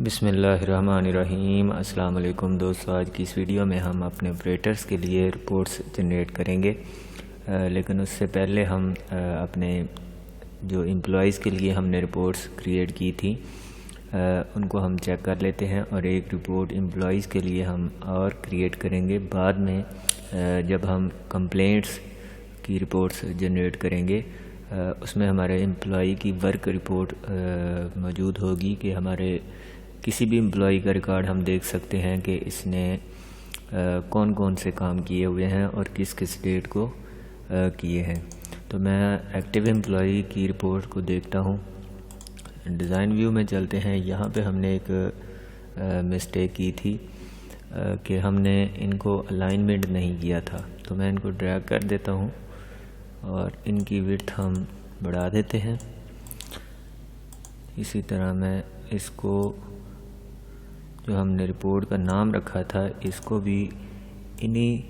बिस्मिल्लाहिर्रहमानिर्रहीम। अस्सलाम वालेकुम दोस्तों, आज की इस वीडियो में हम अपने ऑपरेटर्स के लिए रिपोर्ट्स जनरेट करेंगे। लेकिन उससे पहले हम अपने जो एम्प्लॉइज़ के लिए हमने रिपोर्ट्स क्रिएट की थी उनको हम चेक कर लेते हैं और एक रिपोर्ट एम्प्लॉइज़ के लिए हम और क्रिएट करेंगे बाद में जब हम कंप्लेंट्स की रिपोर्ट्स जनरेट करेंगे। उसमें हमारे एम्प्लॉई की वर्क रिपोर्ट मौजूद होगी कि हमारे किसी भी एम्प्लॉई का रिकॉर्ड हम देख सकते हैं कि इसने कौन कौन से काम किए हुए हैं और किस किस डेट को किए हैं। तो मैं एक्टिव एम्प्लॉई की रिपोर्ट को देखता हूँ। डिज़ाइन व्यू में चलते हैं। यहाँ पे हमने एक मिस्टेक की थी कि हमने इनको अलाइनमेंट नहीं किया था, तो मैं इनको ड्रैग कर देता हूँ और इनकी विड्थ हम बढ़ा देते हैं। इसी तरह मैं इसको जो हमने रिपोर्ट का नाम रखा था इसको भी इन्हीं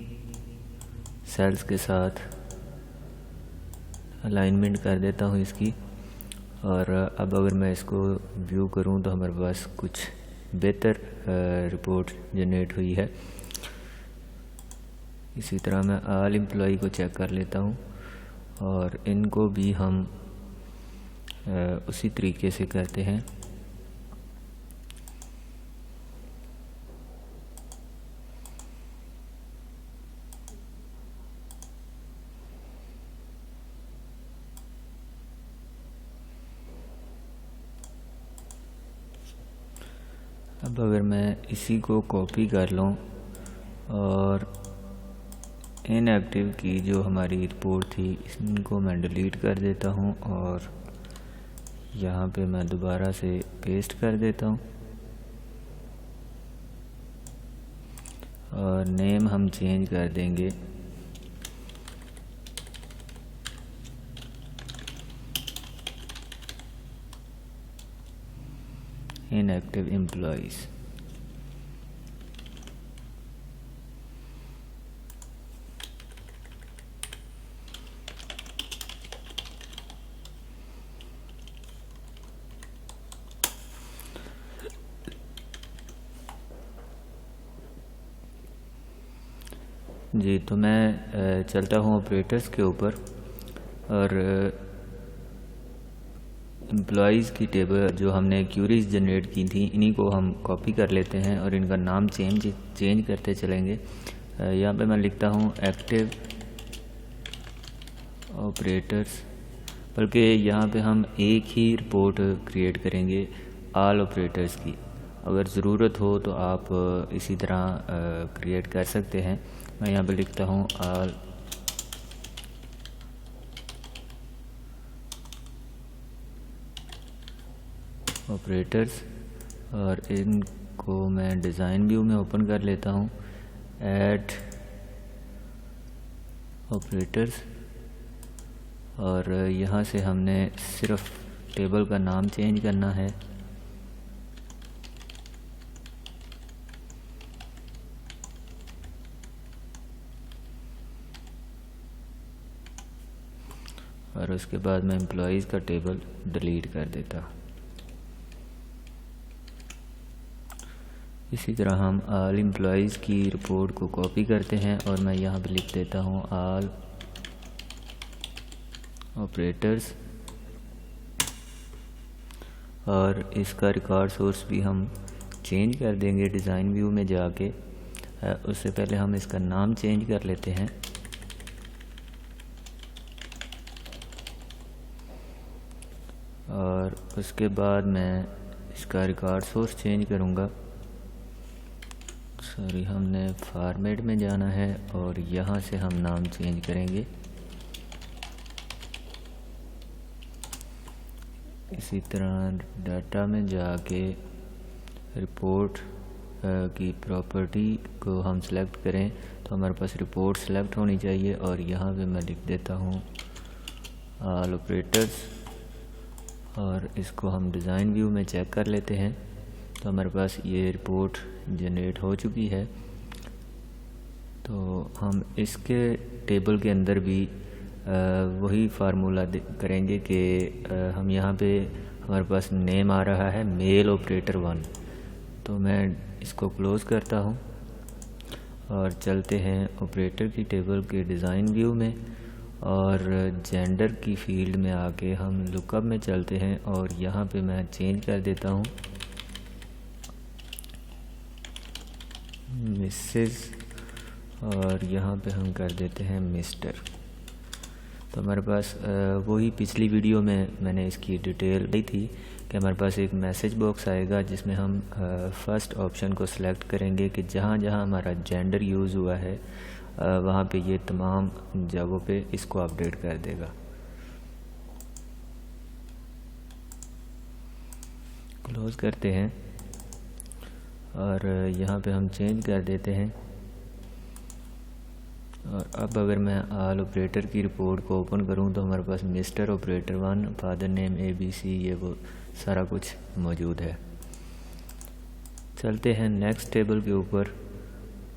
सेल्स के साथ अलाइनमेंट कर देता हूँ इसकी। और अब अगर मैं इसको व्यू करूँ तो हमारे पास कुछ बेहतर रिपोर्ट जनरेट हुई है। इसी तरह मैं ऑल एम्प्लॉई को चेक कर लेता हूँ और इनको भी हम उसी तरीके से करते हैं। अब अगर मैं इसी को कॉपी कर लूँ और इनएक्टिव की जो हमारी रिपोर्ट थी इनको मैं डिलीट कर देता हूँ और यहाँ पे मैं दोबारा से पेस्ट कर देता हूँ और नेम हम चेंज कर देंगे इनएक्टिव एम्प्लॉइज़। जी, तो मैं चलता हूँ ऑपरेटर्स के ऊपर और एम्प्लॉइज़ की टेबल जो हमने क्यूरीज जनरेट की थी इन्हीं को हम कॉपी कर लेते हैं और इनका नाम चेंज करते चलेंगे। यहाँ पे मैं लिखता हूँ एक्टिव ऑपरेटर्स, बल्कि यहाँ पे हम एक ही रिपोर्ट क्रिएट करेंगे ऑल ऑपरेटर्स की। अगर ज़रूरत हो तो आप इसी तरह क्रिएट कर सकते हैं। मैं यहाँ पे लिखता हूँ ऑल ऑपरेटर्स और इनको मैं डिज़ाइन व्यू में ओपन कर लेता हूँ। ऐड ऑपरेटर्स और यहाँ से हमने सिर्फ टेबल का नाम चेंज करना है। और उसके बाद मैं एम्प्लॉइज़ का टेबल डिलीट कर देता। इसी तरह हम ऑल एम्प्लॉइज़ की रिपोर्ट को कॉपी करते हैं और मैं यहाँ पे लिख देता हूँ ऑल ऑपरेटर्स और इसका रिकॉर्ड सोर्स भी हम चेंज कर देंगे डिज़ाइन व्यू में जाके। उससे पहले हम इसका नाम चेंज कर लेते हैं। और उसके बाद मैं इसका रिकॉर्ड सोर्स चेंज करूँगा। सॉरी, हमने फॉर्मेट में जाना है और यहाँ से हम नाम चेंज करेंगे। इसी तरह डाटा में जाके रिपोर्ट की प्रॉपर्टी को हम सेलेक्ट करें तो हमारे पास रिपोर्ट सेलेक्ट होनी चाहिए और यहाँ पे मैं लिख देता हूँ ऑल ऑपरेटर्स और इसको हम डिज़ाइन व्यू में चेक कर लेते हैं। तो हमारे पास ये रिपोर्ट जनरेट हो चुकी है। तो हम इसके टेबल के अंदर भी वही फार्मूला करेंगे कि हम यहाँ पे हमारे पास नेम आ रहा है मेल ऑपरेटर 1, तो मैं इसको क्लोज़ करता हूँ और चलते हैं ऑपरेटर की टेबल के डिज़ाइन व्यू में, और जेंडर की फील्ड में आके हम लुकअप में चलते हैं और यहाँ पे मैं चेंज कर देता हूँ मिसेस, और यहाँ पे हम कर देते हैं मिस्टर। तो हमारे पास वही पिछली वीडियो में मैंने इसकी डिटेल दी थी कि हमारे पास एक मैसेज बॉक्स आएगा जिसमें हम फर्स्ट ऑप्शन को सिलेक्ट करेंगे कि जहाँ जहाँ हमारा जेंडर यूज़ हुआ है वहाँ पे ये तमाम जगहों पे इसको अपडेट कर देगा। क्लोज़ करते हैं और यहाँ पे हम चेंज कर देते हैं। और अब अगर मैं ऑल ऑपरेटर की रिपोर्ट को ओपन करूँ तो हमारे पास mister operator 1, father name ABC, ये वो सारा कुछ मौजूद है। चलते हैं नेक्स्ट टेबल के ऊपर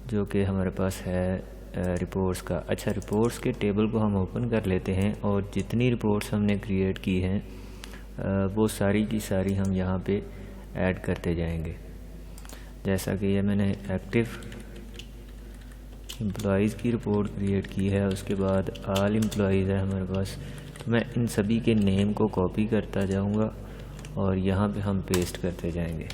जो कि हमारे पास है रिपोर्ट्स का। अच्छा, रिपोर्ट्स के टेबल को हम ओपन कर लेते हैं और जितनी रिपोर्ट्स हमने क्रिएट की हैं वो सारी की सारी हम यहाँ पे ऐड करते जाएंगे। जैसा कि ये मैंने एक्टिव एम्प्लॉइज़ की रिपोर्ट क्रिएट की है, उसके बाद ऑल एम्प्लॉइज़ है हमारे पास, तो मैं इन सभी के नेम को कॉपी करता जाऊंगा और यहाँ पे हम पेस्ट करते जाएंगे।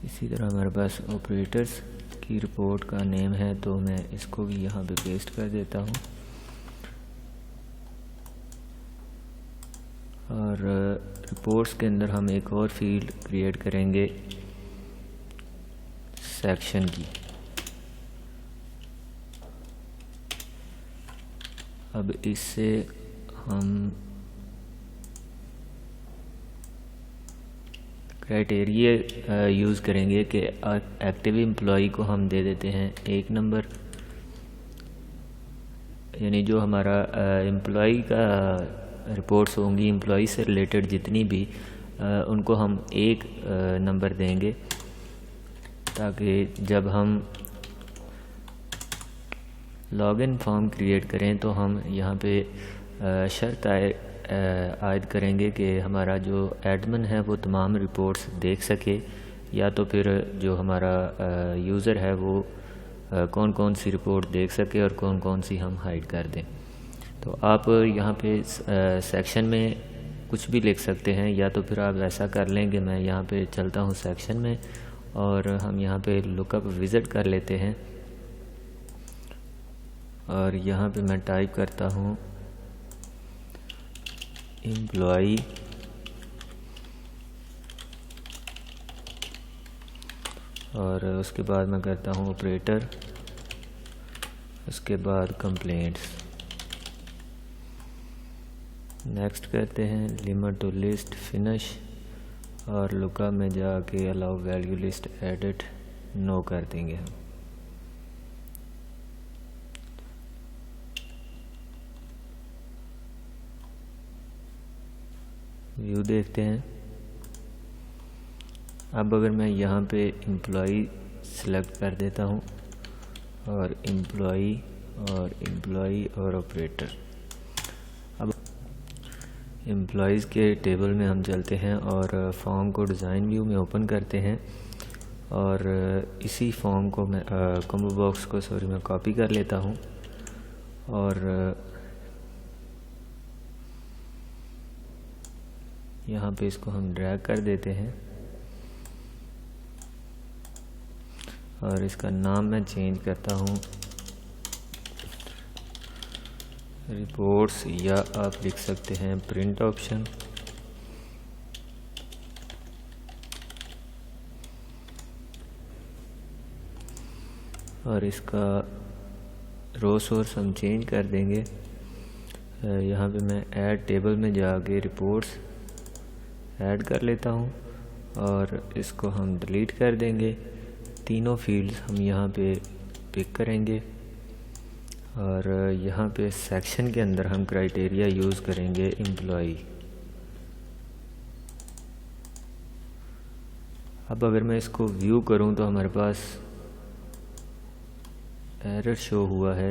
इसी तरह हमारे पास ऑपरेटर्स की रिपोर्ट का नेम है, तो मैं इसको भी यहाँ पे पेस्ट कर देता हूँ। और रिपोर्ट्स के अंदर हम एक और फील्ड क्रिएट करेंगे सेक्शन की। अब इससे हम क्राइटेरिया यूज़ करेंगे कि एक्टिव एम्प्लॉई को हम दे देते हैं 1 नंबर, यानी जो हमारा एम्प्लॉई का रिपोर्ट्स होंगी एम्प्लॉई से रिलेटेड जितनी भी उनको हम 1 नंबर देंगे, ताकि जब हम लॉगिन फॉर्म क्रिएट करें तो हम यहाँ पे शर्त आयद करेंगे कि हमारा जो एडमिन है वो तमाम रिपोर्ट्स देख सके, या तो फिर जो हमारा यूज़र है वो कौन कौन सी रिपोर्ट देख सके और कौन कौन सी हम हाइड कर दें। तो आप यहाँ पे सेक्शन में कुछ भी लिख सकते हैं, या तो फिर आप ऐसा कर लेंगे, मैं यहाँ पे चलता हूँ सेक्शन में और हम यहाँ पे लुकअप विज़िट कर लेते हैं और यहाँ पे मैं टाइप करता हूँ एम्प्लॉई और उसके बाद मैं करता हूँ ऑपरेटर, उसके बाद कंप्लेंट्स। नेक्स्ट करते हैं लिमिट टू लिस्ट फिनिश और लुकअप में जाके allow value list edit no कर देंगे हम। व्यू देखते हैं। अब अगर मैं यहाँ पे एम्प्लॉई सेलेक्ट कर देता हूँ और एम्प्लॉई और ऑपरेटर, अब एम्प्लॉइज़ के टेबल में हम चलते हैं और फॉर्म को डिज़ाइन व्यू में ओपन करते हैं और इसी फॉर्म को मैं कॉम्बो बॉक्स को मैं कॉपी कर लेता हूँ और यहाँ पे इसको हम ड्रैग कर देते हैं और इसका नाम मैं चेंज करता हूँ रिपोर्ट्स, या आप लिख सकते हैं प्रिंट ऑप्शन। और इसका रो सोर्स हम चेंज कर देंगे। यहाँ पे मैं ऐड टेबल में जाके रिपोर्ट्स ऐड कर लेता हूँ और इसको हम डिलीट कर देंगे। तीनों फील्ड्स हम यहाँ पे पिक करेंगे और यहाँ पे सेक्शन के अंदर हम क्राइटेरिया यूज़ करेंगे एम्प्लॉई। अब अगर मैं इसको व्यू करूं तो हमारे पास एरर शो हुआ है।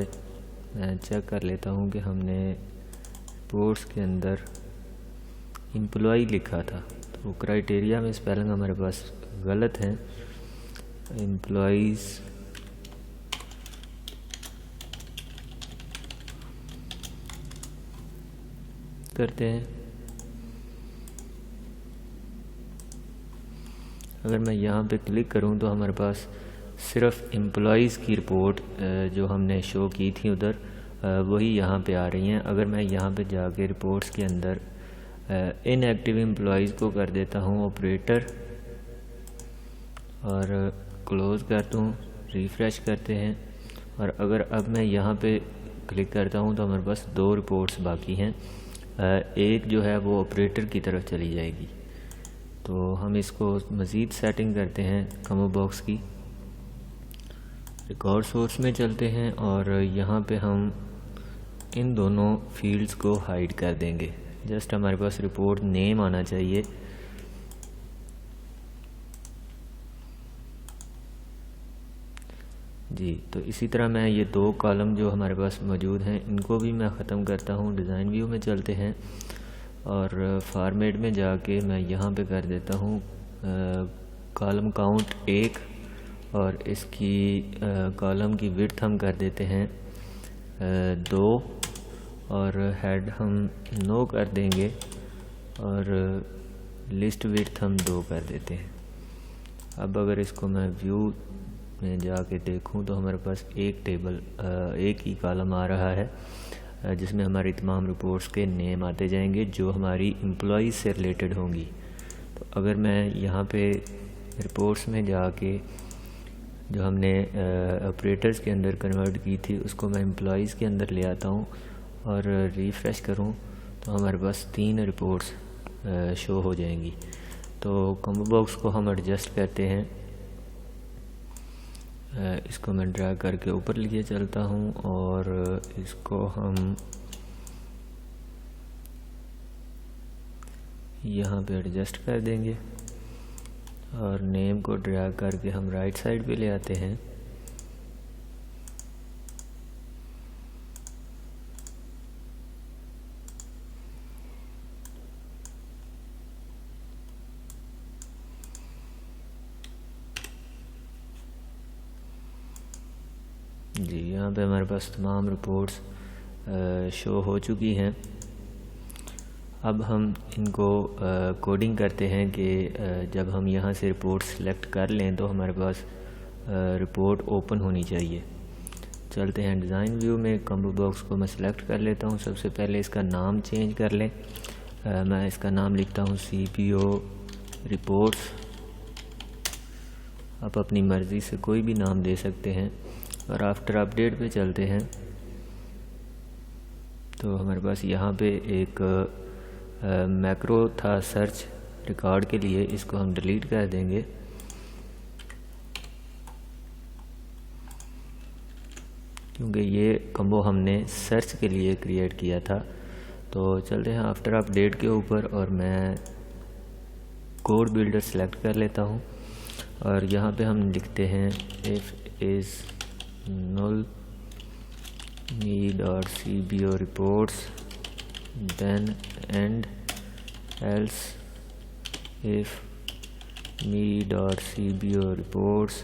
मैं चेक कर लेता हूं कि हमने रिपोर्ट्स के अंदर एम्प्लॉई लिखा था, तो क्राइटेरिया में स्पेलिंग हमारे पास गलत है। एम्प्लॉइज़ करते हैं। अगर मैं यहाँ पे क्लिक करूँ तो हमारे पास सिर्फ एम्प्लॉइज़ की रिपोर्ट जो हमने शो की थी उधर वही यहाँ पे आ रही हैं। अगर मैं यहाँ पे जाके रिपोर्ट्स के अंदर इनएक्टिव एम्प्लॉइज़ को कर देता हूँ ऑपरेटर और क्लोज़ करता हूँ, रिफ़्रेश करते हैं, और अगर अब मैं यहाँ पे क्लिक करता हूँ तो हमारे पास 2 रिपोर्ट्स बाकी हैं। एक जो है वो ऑपरेटर की तरफ चली जाएगी। तो हम इसको मज़ीद सेटिंग करते हैं कॉम्बो बॉक्स की। रिकॉर्ड सोर्स में चलते हैं और यहाँ पे हम इन दोनों फील्ड्स को हाइड कर देंगे। जस्ट हमारे पास रिपोर्ट नेम आना चाहिए। जी, तो इसी तरह मैं ये 2 कॉलम जो हमारे पास मौजूद हैं इनको भी मैं ख़त्म करता हूँ। डिज़ाइन व्यू में चलते हैं और फॉर्मेट में जाके मैं यहाँ पे कर देता हूँ कॉलम काउंट 1 और इसकी कॉलम की विड्थ हम कर देते हैं 2 और हेड हम 9 कर देंगे और लिस्ट विड्थ हम 2 कर देते हैं। अब अगर इसको मैं व्यू में जाके देखूं तो हमारे पास एक ही कॉलम आ रहा है जिसमें हमारी तमाम रिपोर्ट्स के नेम आते जाएंगे जो हमारी एम्प्लॉइज़ से रिलेटेड होंगी। तो अगर मैं यहाँ पे रिपोर्ट्स में जाके जो हमने ऑपरेटर्स के अंदर कन्वर्ट की थी उसको मैं एम्प्लॉइज़ के अंदर ले आता हूँ और रिफ़्रेश करूँ तो हमारे पास 3 रिपोर्ट्स शो हो जाएंगी। तो कॉम्बो बॉक्स को हम एडजस्ट करते हैं। इसको मैं ड्रैग करके ऊपर लिए चलता हूँ और इसको हम यहाँ पे एडजस्ट कर देंगे और नेम को ड्रैग करके हम राइट साइड पे ले आते हैं। जी, यहाँ पे हमारे पास तमाम रिपोर्ट्स शो हो चुकी हैं। अब हम इनको कोडिंग करते हैं कि जब हम यहाँ से रिपोर्ट सेलेक्ट कर लें तो हमारे पास रिपोर्ट ओपन होनी चाहिए। चलते हैं डिज़ाइन व्यू में। कॉम्बो बॉक्स को मैं सेलेक्ट कर लेता हूँ। सबसे पहले इसका नाम चेंज कर लें। मैं इसका नाम लिखता हूँ CPO रिपोर्ट्स। आप अपनी मर्ज़ी से कोई भी नाम दे सकते हैं और आफ्टर अपडेट पे चलते हैं तो हमारे पास यहाँ पे एक मैक्रो था सर्च रिकॉर्ड के लिए, इसको हम डिलीट कर देंगे। क्योंकि ये कॉम्बो हमने सर्च के लिए क्रिएट किया था। तो चलते हैं आफ्टर अपडेट के ऊपर और मैं कोड बिल्डर सेलेक्ट कर लेता हूँ और यहाँ पे हम लिखते हैं if is null me.cbo reports then and else if me.cbo reports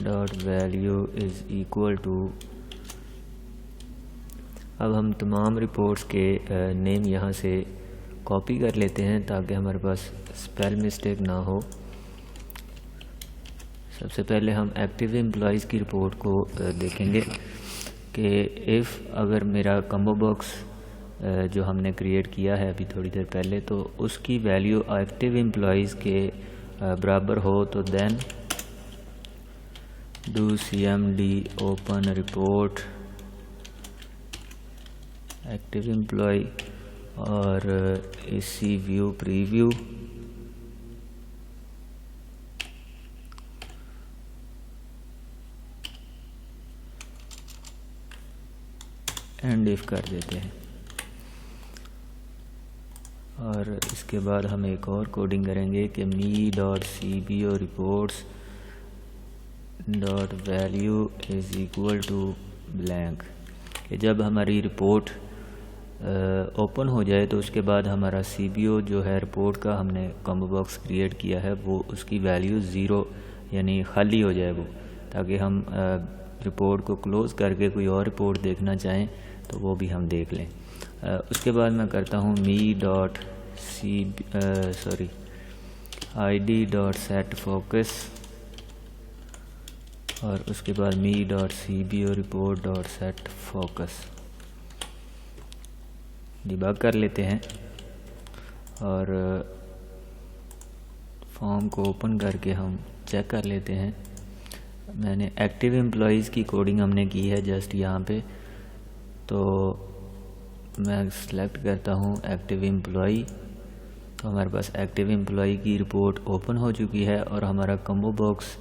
dot value is equal to। अब हम तमाम रिपोर्ट्स के नेम यहाँ से कॉपी कर लेते हैं ताकि हमारे पास स्पेल मिस्टेक ना हो। सबसे पहले हम एक्टिव एम्प्लॉइज़ की रिपोर्ट को देखेंगे कि इफ़ अगर मेरा कॉम्बो बॉक्स जो हमने क्रिएट किया है अभी थोड़ी देर पहले तो उसकी वैल्यू एक्टिव एम्प्लॉइज़ के बराबर हो तो then do cmd open report active employ और इसी व्यू प्रीव्यू एंड इफ कर देते हैं और इसके बाद हम एक और कोडिंग करेंगे कि me.cbo reports dot value is equal to blank. कि जब हमारी रिपोर्ट ओपन हो जाए तो उसके बाद हमारा CBO जो है रिपोर्ट का हमने कॉम्बो बॉक्स क्रिएट किया है वो उसकी वैल्यू ज़ीरो यानी खाली हो जाए वो, ताकि हम रिपोर्ट को क्लोज़ करके कोई और रिपोर्ट देखना चाहें तो वो भी हम देख लें। उसके बाद मैं करता हूँ id.set_focus और उसके बाद me.cbo report.set_focus डिबग कर लेते हैं और फॉर्म को ओपन करके हम चेक कर लेते हैं। मैंने एक्टिव एम्प्लॉइज़ की कोडिंग हमने की है जस्ट यहाँ पे, तो मैं सिलेक्ट करता हूँ एक्टिव एम्प्लॉई। तो हमारे पास एक्टिव एम्प्लॉई की रिपोर्ट ओपन हो चुकी है और हमारा कॉम्बो बॉक्स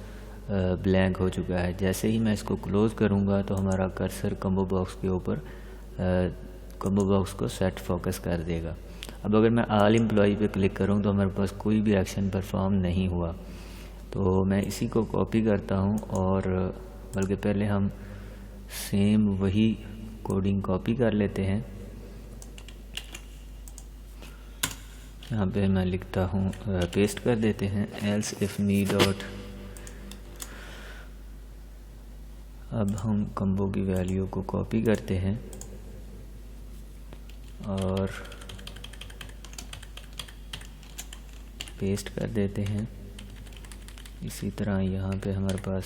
ब्लैंक हो चुका है। जैसे ही मैं इसको क्लोज़ करूँगा तो हमारा कर्सर कॉम्बो बॉक्स के ऊपर कॉम्बो बॉक्स को सेट फोकस कर देगा। अब अगर मैं ऑल एम्प्लॉई पे क्लिक करूँ तो हमारे पास कोई भी एक्शन परफॉर्म नहीं हुआ। तो मैं इसी को कॉपी करता हूँ और बल्कि पहले हम सेम वही कोडिंग कॉपी कर लेते हैं। यहाँ पे मैं लिखता हूँ पेस्ट कर देते हैं else if me डॉट। अब हम कॉम्बो की वैल्यू को कॉपी करते हैं और पेस्ट कर देते हैं। इसी तरह यहाँ पे हमारे पास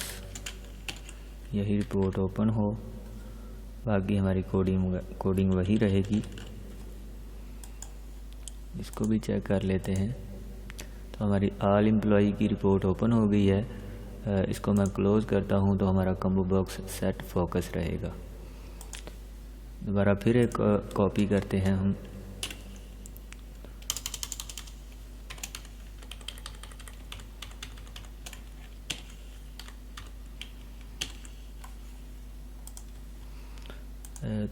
यही रिपोर्ट ओपन हो, बाकी हमारी कोडिंग वही रहेगी। इसको भी चेक कर लेते हैं। तो हमारी ऑल एम्प्लॉई की रिपोर्ट ओपन हो गई है। इसको मैं क्लोज़ करता हूँ तो हमारा कॉम्बो बॉक्स सेट फोकस रहेगा। दोबारा फिर एक कॉपी करते हैं हम।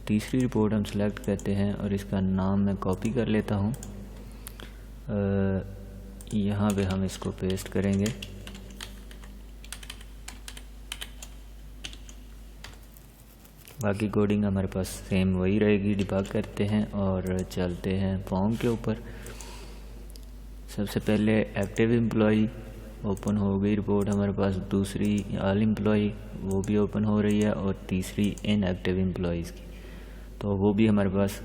तीसरी रिपोर्ट हम सेलेक्ट करते हैं और इसका नाम मैं कॉपी कर लेता हूँ। यहाँ पे हम इसको पेस्ट करेंगे। बाकी कोडिंग हमारे पास सेम वही रहेगी। डिबग करते हैं और चलते हैं फॉर्म के ऊपर। सबसे पहले एक्टिव एम्प्लॉई ओपन हो गई रिपोर्ट हमारे पास, दूसरी ऑल एम्प्लॉई वो भी ओपन हो रही है और तीसरी इनएक्टिव एम्प्लॉइज़ की तो वो भी हमारे पास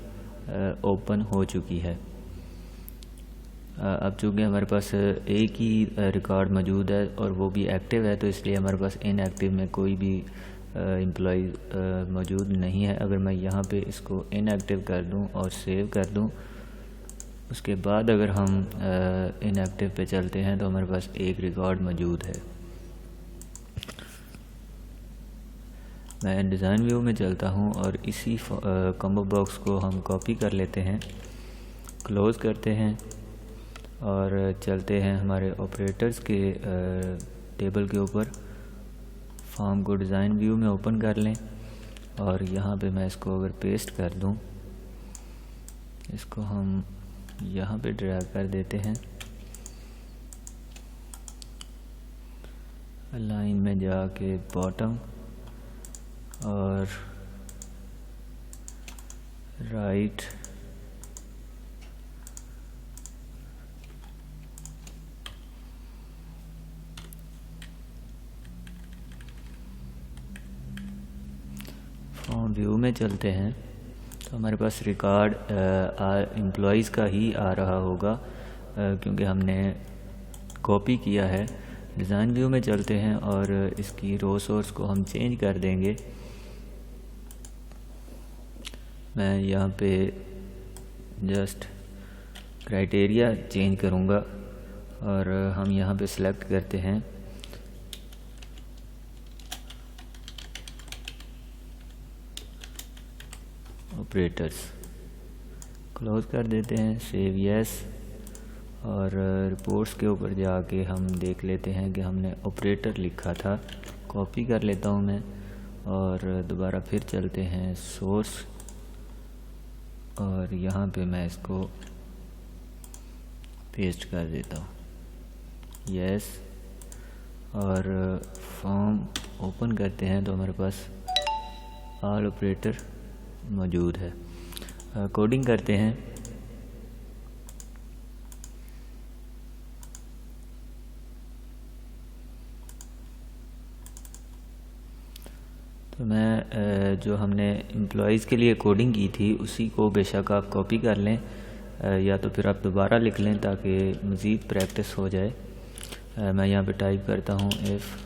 ओपन हो चुकी है। अब चूँकि हमारे पास एक ही रिकॉर्ड मौजूद है और वो भी एक्टिव है तो इसलिए हमारे पास इनएक्टिव में कोई भी एम्प्लॉई मौजूद नहीं है। अगर मैं यहाँ पे इसको इनएक्टिव कर दूँ और सेव कर दूँ, उसके बाद अगर हम इनएक्टिव पे चलते हैं तो हमारे पास एक रिकॉर्ड मौजूद है। मैं डिज़ाइन व्यू में चलता हूँ और इसी कॉम्बो बॉक्स को हम कॉपी कर लेते हैं, क्लोज़ करते हैं और चलते हैं हमारे ऑपरेटर्स के टेबल के ऊपर। फॉर्म को डिज़ाइन व्यू में ओपन कर लें और यहाँ पे मैं इसको अगर पेस्ट कर दूँ, इसको हम यहाँ पे ड्रैग कर देते हैं। लाइन में जाके बॉटम और राइट फॉर्म व्यू में चलते हैं तो हमारे पास रिकॉर्ड एम्प्लॉइज़ का ही आ रहा होगा क्योंकि हमने कॉपी किया है। डिज़ाइन व्यू में चलते हैं और इसकी रो सोर्स को हम चेंज कर देंगे। मैं यहाँ पे जस्ट क्राइटेरिया चेंज करूँगा और हम यहाँ पे सिलेक्ट करते हैं ऑपरेटर्स, क्लोज कर देते हैं, सेव यस और रिपोर्ट्स के ऊपर जाके हम देख लेते हैं कि हमने ऑपरेटर लिखा था। कॉपी कर लेता हूँ मैं और दोबारा फिर चलते हैं सोर्स और यहाँ पे मैं इसको पेस्ट कर देता हूँ, यस। और फॉर्म ओपन करते हैं तो हमारे पास ऑल ऑपरेटर मौजूद है। कोडिंग करते हैं। तो मैं जो हमने एम्प्लॉयज़ के लिए कोडिंग की थी उसी को बेशक आप कॉपी कर लें या तो फिर आप दोबारा लिख लें ताकि मज़ीद प्रैक्टिस हो जाए। मैं यहाँ पे टाइप करता हूँ इफ़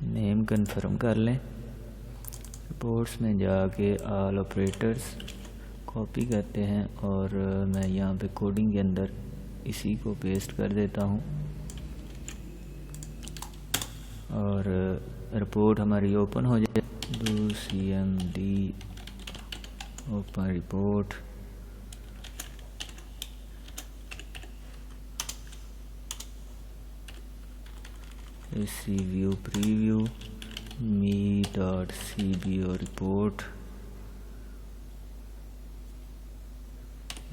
नेम कंफर्म कर लें। रिपोर्ट्स में जाके ऑल ऑपरेटर्स कॉपी करते हैं और मैं यहाँ पे कोडिंग के अंदर इसी को पेस्ट कर देता हूँ और रिपोर्ट हमारी ओपन हो जाए। Do cmd open report, see view preview me.cbo report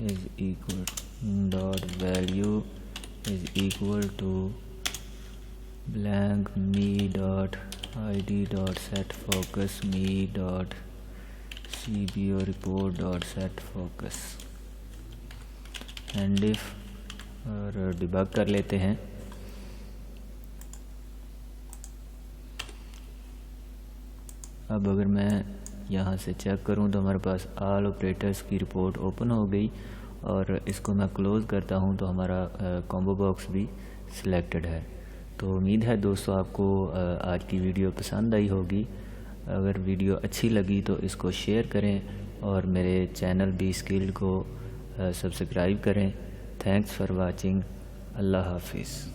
is equal dot value is equal to blank me dot id dot set focus me dot cbo report dot set focus and if और debug कर लेते हैं। अब अगर मैं यहाँ से check करूँ तो हमारे पास ऑल ऑपरेटर्स की रिपोर्ट ओपन हो गई और इसको मैं क्लोज़ करता हूँ तो हमारा कॉम्बो बॉक्स भी सिलेक्टेड है। तो उम्मीद है दोस्तों आपको आज की वीडियो पसंद आई होगी। अगर वीडियो अच्छी लगी तो इसको शेयर करें और मेरे चैनल बी स्किल्ड को सब्सक्राइब करें। Thanks for watching. अल्लाह हाफिज़।